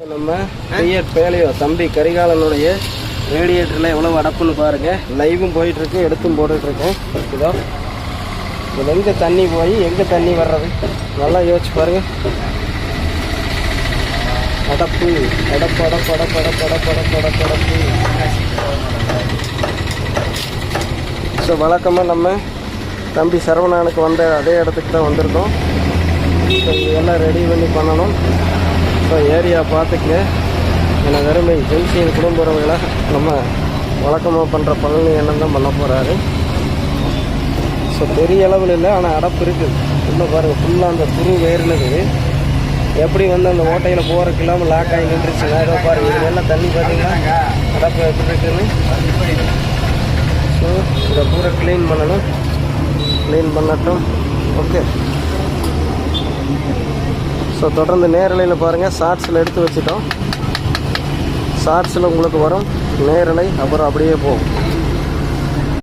நம்ம BEd paleo தம்பி கரிகாலனுடைய ரேடியேட்டரில் எவ்வளோ அடப்புன்னு பாருங்கள். லைவும் போயிட்டுருக்கு, எடுத்தும் போட்டுட்ருக்கேன். இதோ இது எங்கே தண்ணி போய் எங்கே தண்ணி வர்றது நல்லா யோசிச்சு பாருங்கள். அடப்பு அடப்பு அடப்பு அடப்பு அடப்பு அடப்பு அடப்பு அடப்பு அடப்பு. ஸோ வழக்கமாக நம்ம தம்பி சரவணனுக்கு வந்த அதே இடத்துக்கு தான் வந்திருக்கோம். ஸோ இதெல்லாம் ரெடி பண்ணி பண்ணணும். ஸோ ஏரியா பார்த்துக்க எனக்கு அருமை ஜென்சியின் குடும்ப உறவுகளை நம்ம வழக்கமாக பண்ணுற பழனி எண்ணம் தான் பண்ண போகிறாரு. ஸோ பெரிய அளவில் இல்லை, ஆனால் அடப்பு இருக்குது. இன்னும் பாருங்கள் ஃபுல்லாக அந்த துரு வேறுனது எப்படி வந்து அந்த ஓட்டையில் போகிறதுக்கு இல்லாமல் லாக் ஆகி நின்றுச்சுங்க. ஏதோ பாருங்கள் இது எல்லாம் தண்ணி பார்த்தீங்கன்னா அடப்பு எப்படி இருக்குன்னு. ஸோ இதை பூரா க்ளீன் பண்ணணும். க்ளீன் பண்ணட்டும். ஓகே. ஸோ தொடர்ந்து நேரலையில் பாருங்கள். ஷார்ட்ஸில் எடுத்து வச்சுட்டோம். ஷார்ட்ஸில் உங்களுக்கு வரும் நேரலை, அப்புறம் அப்படியே போகும்.